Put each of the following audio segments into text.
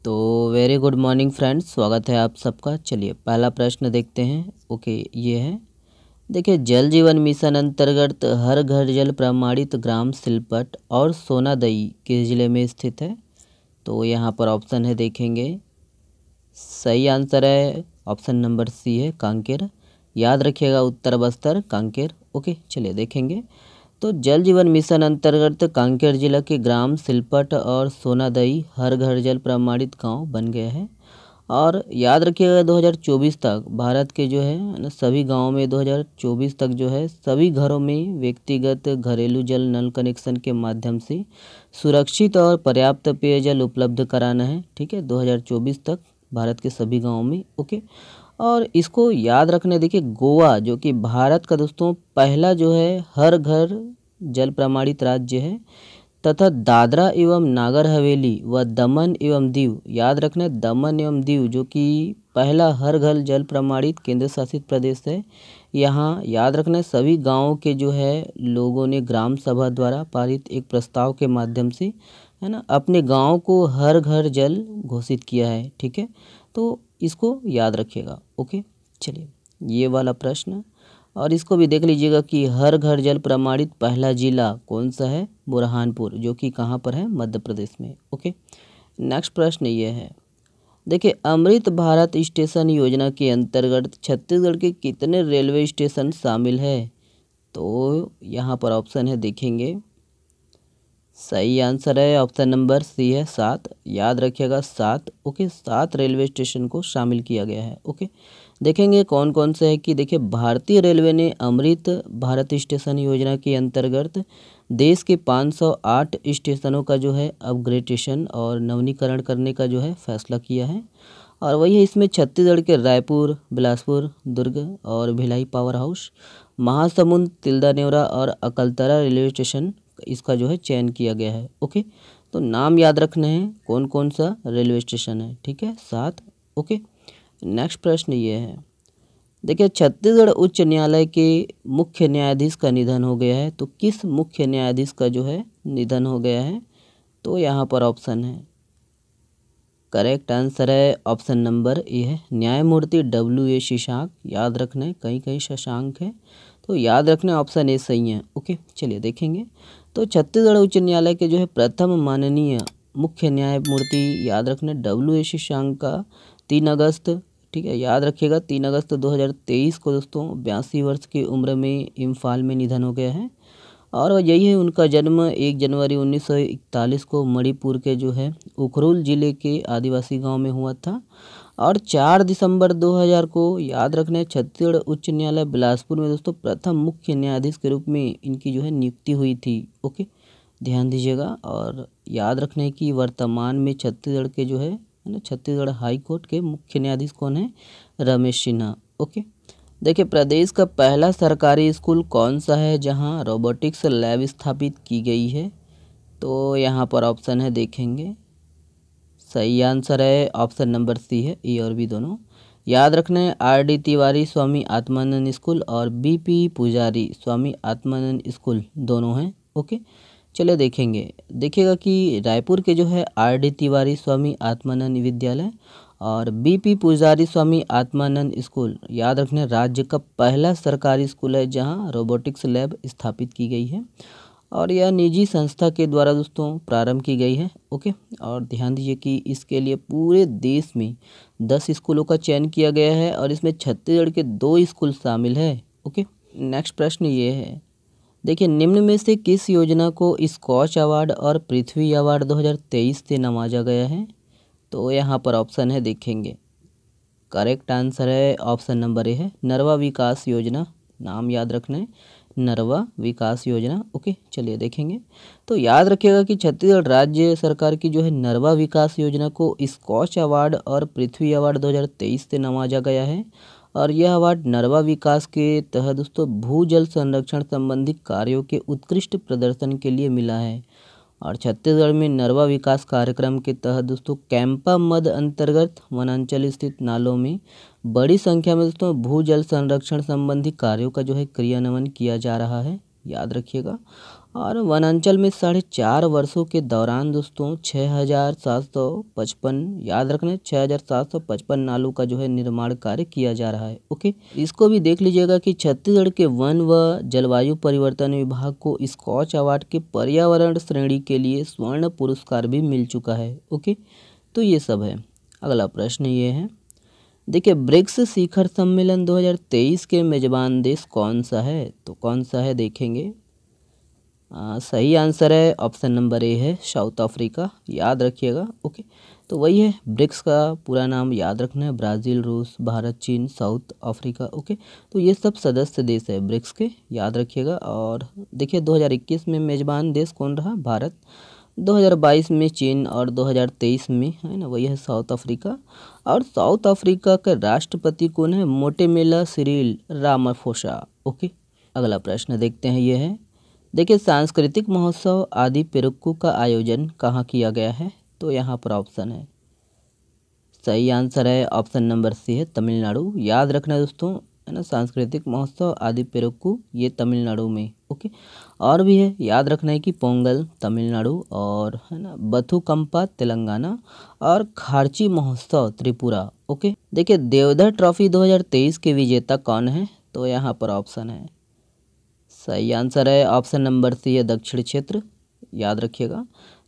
तो very good morning friends, स्वागत है आप सबका। चलिए पहला प्रश्न देखते हैं। ओके, ये है, देखिए, जल जीवन मिशन अंतर्गत हर घर जल प्रमाणित ग्राम सिलपट और सोनादई किस जिले में स्थित है? तो यहाँ पर ऑप्शन है, देखेंगे। सही आंसर है ऑप्शन नंबर सी है, कांकेर। याद रखिएगा, उत्तर बस्तर, कांकेर। ओके, चलिए देखेंगे। तो जल जीवन मिशन अंतर्गत कांकेर जिला के ग्राम सिलपट और सोनादई हर घर जल प्रमाणित गांव बन गया है। और याद रखिएगा 2024 तक भारत के जो है ना सभी गांवों में 2024 तक जो है सभी घरों में व्यक्तिगत घरेलू जल नल कनेक्शन के माध्यम से सुरक्षित और पर्याप्त पेयजल उपलब्ध कराना है। ठीक है, 2024 तक भारत के सभी गांवों में। ओके, और इसको याद रखना, देखिए गोवा जो कि भारत का दोस्तों पहला जो है हर घर जल प्रमाणित राज्य है, तथा दादरा एवं नागर हवेली व दमन एवं दीव, याद रखना दमन एवं दीव जो कि पहला हर घर जल प्रमाणित केंद्र शासित प्रदेश है। यहाँ याद रखना सभी गांवों के जो है लोगों ने ग्राम सभा द्वारा पारित एक प्रस्ताव के माध्यम से, है ना, अपने गांव को हर घर जल घोषित किया है। ठीक है, तो इसको याद रखिएगा। ओके, चलिए ये वाला प्रश्न, और इसको भी देख लीजिएगा कि हर घर जल प्रमाणित पहला जिला कौन सा है? बुरहानपुर, जो कि कहाँ पर है? मध्य प्रदेश में। ओके, नेक्स्ट प्रश्न ये है, देखिए, अमृत भारत स्टेशन योजना के अंतर्गत छत्तीसगढ़ के कितने रेलवे स्टेशन शामिल है? तो यहाँ पर ऑप्शन है, देखेंगे। सही आंसर है ऑप्शन नंबर सी है, 7। याद रखिएगा 7। ओके, 7 रेलवे स्टेशन को शामिल किया गया है। ओके, देखेंगे कौन कौन से है कि देखिए, भारतीय रेलवे ने अमृत भारत स्टेशन योजना के अंतर्गत देश के 508 स्टेशनों का जो है अपग्रेडेशन और नवीनीकरण करने का जो है फैसला किया है। और वही है, इसमें छत्तीसगढ़ के रायपुर, बिलासपुर, दुर्ग और भिलाई पावर हाउस, महासमुंद, तिल्दा नेवरा और अकलतरा रेलवे स्टेशन इसका जो है चयन किया गया है। ओके, तो नाम याद रखने हैं कौन कौन सा रेलवे स्टेशन है। ठीक है, 7। ओके, नेक्स्ट प्रश्न ये है, देखिए, छत्तीसगढ़ उच्च न्यायालय के मुख्य न्यायाधीश का निधन हो गया है। तो किस मुख्य न्यायाधीश का जो है निधन हो गया है? तो यहाँ पर ऑप्शन है, करेक्ट आंसर है ऑप्शन नंबर ए है, न्यायमूर्ति WA शशांक। याद रखना है, कहीं कहीं शशांक है, तो याद रखना ऑप्शन ए सही है। ओके, चलिए देखेंगे। तो छत्तीसगढ़ उच्च न्यायालय के जो है प्रथम माननीय मुख्य न्यायमूर्ति, याद रखना WA शशांक का 3 अगस्त, ठीक है, याद रखिएगा 3 अगस्त 2023 को दोस्तों 82 वर्ष की उम्र में इम्फाल में निधन हो गया है। और यही है, उनका जन्म 1 जनवरी 1941 को मणिपुर के जो है उखरुल जिले के आदिवासी गांव में हुआ था। और 4 दिसंबर 2000 को, याद रखना है, छत्तीसगढ़ उच्च न्यायालय बिलासपुर में दोस्तों प्रथम मुख्य न्यायाधीश के रूप में इनकी जो है नियुक्ति हुई थी। ओके, ध्यान दीजिएगा। और याद रखना है कि वर्तमान में छत्तीसगढ़ के जो है ना छत्तीसगढ़ हाई कोर्ट के मुख्य न्यायाधीश कौन है? रमेश सिन्हा। ओके, देखिए, प्रदेश का पहला सरकारी स्कूल कौन सा है जहां रोबोटिक्स लैब स्थापित की गई है? तो यहाँ पर ऑप्शन है, देखेंगे। सही आंसर है ऑप्शन नंबर सी है, ए और बी दोनों। याद रखना है, RD तिवारी स्वामी आत्मानंद स्कूल और BP पुजारी स्वामी आत्मानंद स्कूल दोनों हैं। ओके, चलिए देखेंगे। देखिएगा कि रायपुर के जो है RD तिवारी स्वामी आत्मानंद विद्यालय और BP पुजारी स्वामी आत्मानंद स्कूल, याद रखना, राज्य का पहला सरकारी स्कूल है जहां रोबोटिक्स लैब स्थापित की गई है। और यह निजी संस्था के द्वारा दोस्तों प्रारंभ की गई है। ओके, और ध्यान दीजिए कि इसके लिए पूरे देश में 10 स्कूलों का चयन किया गया है और इसमें छत्तीसगढ़ के 2 स्कूल शामिल है। ओके, नेक्स्ट प्रश्न ये है, देखिए, निम्न में से किस योजना को स्कॉच अवार्ड और पृथ्वी अवार्ड 2023 से नवाजा गया है? तो यहाँ पर ऑप्शन है, देखेंगे। करेक्ट आंसर है ऑप्शन नंबर ए है, नरवा विकास योजना। नाम याद रखना है, नरवा विकास योजना। ओके, चलिए देखेंगे। तो याद रखिएगा कि छत्तीसगढ़ राज्य सरकार की जो है नरवा विकास योजना को स्कॉच अवार्ड और पृथ्वी अवार्ड 2023 से नवाजा गया है। और यह अवार्ड नरवा विकास के तहत दोस्तों भूजल संरक्षण संबंधी कार्यों के उत्कृष्ट प्रदर्शन के लिए मिला है। और छत्तीसगढ़ में नरवा विकास कार्यक्रम के तहत दोस्तों कैंपा मद अंतर्गत वनांचल स्थित नालों में बड़ी संख्या में दोस्तों भूजल संरक्षण संबंधी कार्यों का जो है क्रियान्वयन किया जा रहा है। याद रखिएगा। और वनांचल में 4.5 वर्षों के दौरान दोस्तों 6,755, याद रखना 6,755 नालों का जो है निर्माण कार्य किया जा रहा है। ओके, इसको भी देख लीजिएगा कि छत्तीसगढ़ के वन व जलवायु परिवर्तन विभाग को स्कॉच अवार्ड के पर्यावरण श्रेणी के लिए स्वर्ण पुरस्कार भी मिल चुका है। ओके, तो ये सब है। अगला प्रश्न ये है, देखिए ब्रिक्स शिखर सम्मेलन 2023 के मेजबान देश कौन सा है? तो कौन सा है देखेंगे। सही आंसर है ऑप्शन नंबर ए है साउथ अफ्रीका, याद रखिएगा। ओके, तो वही है, ब्रिक्स का पूरा नाम याद रखना है, ब्राज़ील, रूस, भारत, चीन, साउथ अफ्रीका। ओके, तो ये सब सदस्य देश है ब्रिक्स के, याद रखिएगा। और देखिए 2021 में मेजबान देश कौन रहा? भारत, 2022 में चीन और 2023 में है ना वही है साउथ अफ्रीका। और साउथ अफ्रीका के राष्ट्रपति कौन है? मोटेमेला सिरिल रामाफोसा। ओके, अगला प्रश्न देखते हैं, ये है, देखिए सांस्कृतिक महोत्सव आदि पेरुक्कू का आयोजन कहाँ किया गया है? तो यहाँ पर ऑप्शन है, सही आंसर है ऑप्शन नंबर सी है तमिलनाडु, याद रखना दोस्तों, है ना, सांस्कृतिक महोत्सव आदि पेरुक्कू ये तमिलनाडु में। ओके, और भी है, याद रखना है कि पोंगल तमिलनाडु, और है ना बथुकम्पा तेलंगाना, और खार्ची महोत्सव त्रिपुरा। ओके, देखिए देवधर ट्रॉफी 2023 के विजेता कौन है? तो यहाँ पर ऑप्शन है, सही आंसर है ऑप्शन नंबर सी है दक्षिण क्षेत्र, याद रखिएगा।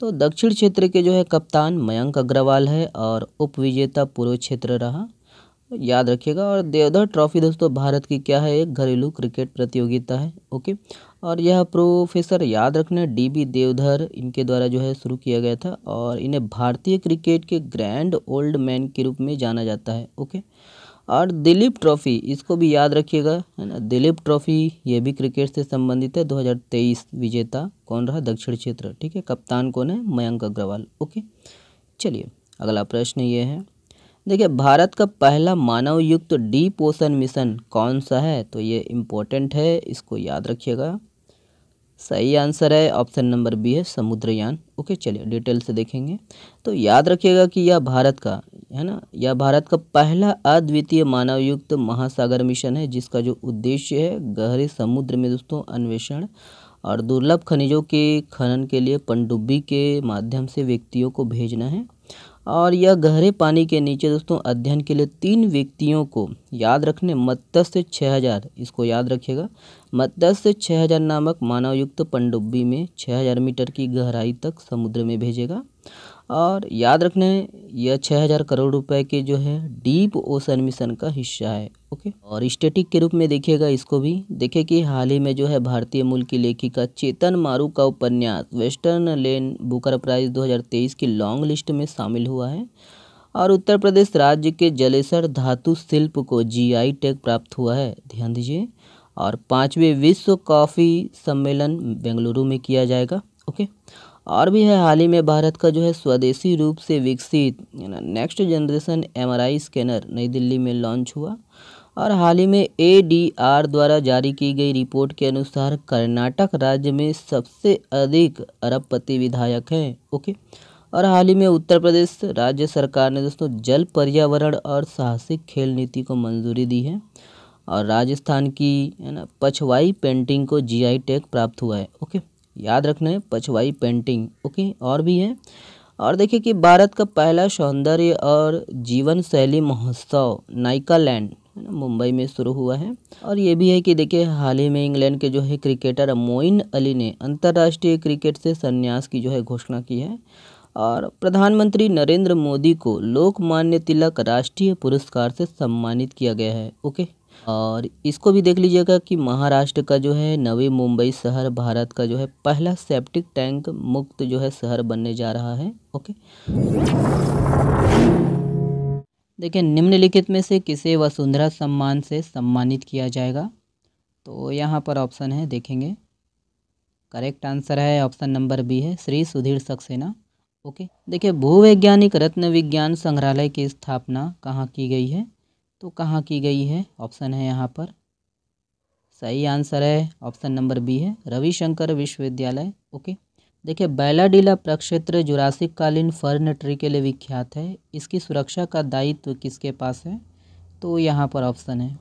तो दक्षिण क्षेत्र के जो है कप्तान मयंक अग्रवाल है, और उप विजेता पूर्व क्षेत्र रहा, याद रखिएगा। और देवधर ट्रॉफी दोस्तों भारत की क्या है? एक घरेलू क्रिकेट प्रतियोगिता है। ओके, और यह प्रोफेसर याद रखना DB देवधर इनके द्वारा जो है शुरू किया गया था, और इन्हें भारतीय क्रिकेट के ग्रैंड ओल्ड मैन के रूप में जाना जाता है। ओके, और दिलीप ट्रॉफी इसको भी याद रखिएगा, है ना, दिलीप ट्रॉफी ये भी क्रिकेट से संबंधित है। 2023 विजेता कौन रहा? दक्षिण क्षेत्र। ठीक है, कप्तान कौन है? मयंक अग्रवाल। ओके, चलिए अगला प्रश्न ये है, देखिए भारत का पहला मानव युक्त डीप ओशन मिशन कौन सा है? तो ये इम्पोर्टेंट है, इसको याद रखिएगा। सही आंसर है ऑप्शन नंबर बी है समुद्रयान। ओके, चलिए डिटेल से देखेंगे। तो याद रखिएगा कि यह भारत का, है ना, यह भारत का पहला अद्वितीय मानव युक्त महासागर मिशन है, जिसका जो उद्देश्य है गहरे समुद्र में दोस्तों अन्वेषण और दुर्लभ खनिजों के खनन के लिए पनडुब्बी के माध्यम से व्यक्तियों को भेजना है। और यह गहरे पानी के नीचे दोस्तों अध्ययन के लिए 3 व्यक्तियों को, याद रखने, मत्स्य 6000, इसको याद रखिएगा, मत्स्य 6000 नामक मानवयुक्त पनडुब्बी में 6000 मीटर की गहराई तक समुद्र में भेजेगा। और याद रखने यह 6000 करोड़ रुपए के जो है डीप ओशन मिशन का हिस्सा है। ओके, और स्टैटिक के रूप में देखिएगा इसको भी। देखिए कि हाल ही में जो है भारतीय मूल की लेखिका चेतन मारू का उपन्यास वेस्टर्न लेन बुकर प्राइज 2023 की लॉन्ग लिस्ट में शामिल हुआ है। और उत्तर प्रदेश राज्य के जलेसर धातु शिल्प को GI टैग प्राप्त हुआ है, ध्यान दीजिए। और 5वें विश्व कॉफ़ी सम्मेलन बेंगलुरु में किया जाएगा। ओके, और भी है, हाल ही में भारत का जो है स्वदेशी रूप से विकसित नेक्स्ट जनरेशन MRI स्कैनर नई दिल्ली में लॉन्च हुआ। और हाल ही में ADR द्वारा जारी की गई रिपोर्ट के अनुसार कर्नाटक राज्य में सबसे अधिक अरबपति विधायक हैं। ओके, और हाल ही में उत्तर प्रदेश राज्य सरकार ने दोस्तों जल पर्यावरण और साहसिक खेल नीति को मंजूरी दी है। और राजस्थान की, है ना, पछवाई पेंटिंग को GI टैग प्राप्त हुआ है। ओके, याद रखना है पछवाई पेंटिंग। ओके, और भी है। और देखिए कि भारत का पहला सौंदर्य और जीवन शैली महोत्सव नाइकालैंड, है ना, मुंबई में शुरू हुआ है। और ये भी है कि देखिए हाल ही में इंग्लैंड के जो है क्रिकेटर मोइन अली ने अंतर्राष्ट्रीय क्रिकेट से संन्यास की जो है घोषणा की है। और प्रधानमंत्री नरेंद्र मोदी को लोकमान्य तिलक राष्ट्रीय पुरस्कार से सम्मानित किया गया है। ओके, और इसको भी देख लीजिएगा कि महाराष्ट्र का जो है नवी मुंबई शहर भारत का जो है पहला सेप्टिक टैंक मुक्त जो है शहर बनने जा रहा है। ओके, देखिए निम्नलिखित में से किसे वसुंधरा सम्मान से सम्मानित किया जाएगा? तो यहाँ पर ऑप्शन है, देखेंगे। करेक्ट आंसर है ऑप्शन नंबर बी है श्री सुधीर सक्सेना। ओके, देखिए भूवैज्ञानिक रत्न विज्ञान संग्रहालय की स्थापना कहाँ की गई है? तो कहाँ की गई है? ऑप्शन है यहाँ पर, सही आंसर है ऑप्शन नंबर बी है रविशंकर विश्वविद्यालय। ओके, देखिए बैलाडीला प्रक्षेत्र जुरासिक कालीन फर्न ट्री के लिए विख्यात है, इसकी सुरक्षा का दायित्व किसके पास है? तो यहाँ पर ऑप्शन है,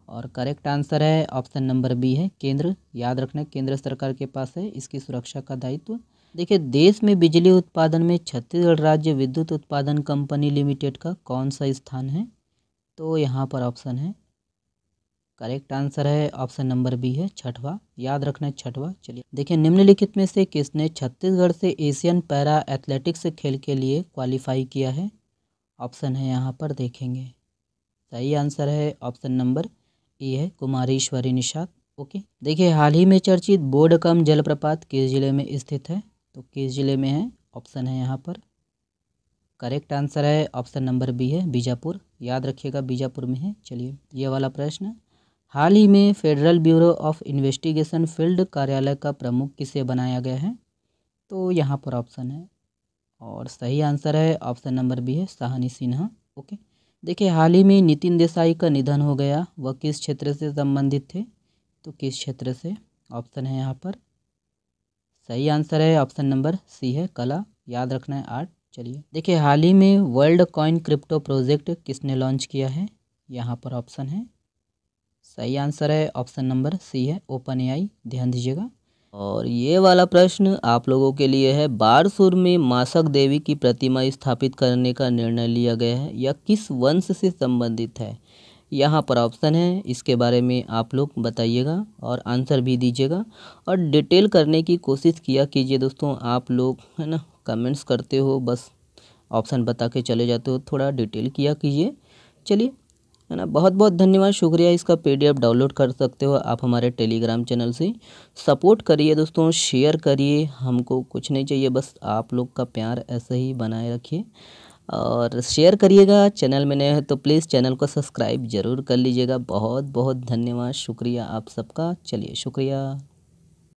और करेक्ट आंसर है ऑप्शन नंबर बी है केंद्र। याद रखना केंद्र सरकार के पास है इसकी सुरक्षा का दायित्व। देखिए देश में बिजली उत्पादन में छत्तीसगढ़ राज्य विद्युत उत्पादन कंपनी लिमिटेड का कौन सा स्थान है? तो यहाँ पर ऑप्शन है, करेक्ट आंसर है ऑप्शन नंबर बी है छठवा। याद रखना है छठवा। चलिए देखिए निम्नलिखित में से किसने छत्तीसगढ़ से एशियन पैरा एथलेटिक्स खेल के लिए क्वालिफाई किया है? ऑप्शन है यहाँ पर देखेंगे। सही आंसर है ऑप्शन नंबर ए है कुमारेश्वरी निषाद। ओके देखिए हाल ही में चर्चित बोडकम जलप्रपात किस जिले में स्थित है? तो किस जिले में है? ऑप्शन है यहाँ पर, करेक्ट आंसर है ऑप्शन नंबर बी है बीजापुर। याद रखिएगा बीजापुर में है। चलिए ये वाला प्रश्न, हाल ही में federal bureau of investigation field कार्यालय का प्रमुख किसे बनाया गया है? तो यहाँ पर ऑप्शन है और सही आंसर है ऑप्शन नंबर बी है साहनी सिन्हा। ओके देखिए हाल ही में नितिन देसाई का निधन हो गया, वह किस क्षेत्र से संबंधित थे? तो किस क्षेत्र से? ऑप्शन है यहाँ पर, सही आंसर है ऑप्शन नंबर सी है कला। याद रखना है आर्ट। चलिए देखिए हाल ही में वर्ल्ड कॉइन क्रिप्टो प्रोजेक्ट किसने लॉन्च किया है? यहाँ पर ऑप्शन है, सही आंसर है ऑप्शन नंबर सी है ओपन एआई। ध्यान दीजिएगा। और ये वाला प्रश्न आप लोगों के लिए है, बारसूर में मासक देवी की प्रतिमा स्थापित करने का निर्णय लिया गया है, यह किस वंश से संबंधित है? यहाँ पर ऑप्शन है, इसके बारे में आप लोग बताइएगा और आंसर भी दीजिएगा और डिटेल करने की कोशिश किया कीजिए दोस्तों। आप लोग है ना कमेंट्स करते हो बस ऑप्शन बता के चले जाते हो, थोड़ा डिटेल किया कीजिए। चलिए है ना, बहुत बहुत धन्यवाद, शुक्रिया। इसका पीडीएफ डाउनलोड कर सकते हो आप हमारे टेलीग्राम चैनल से। सपोर्ट करिए दोस्तों, शेयर करिए, हमको कुछ नहीं चाहिए, बस आप लोग का प्यार ऐसे ही बनाए रखिए और शेयर करिएगा। चैनल में नए हैं तो प्लीज़ चैनल को सब्सक्राइब ज़रूर कर लीजिएगा। बहुत बहुत धन्यवाद, शुक्रिया आप सबका। चलिए शुक्रिया।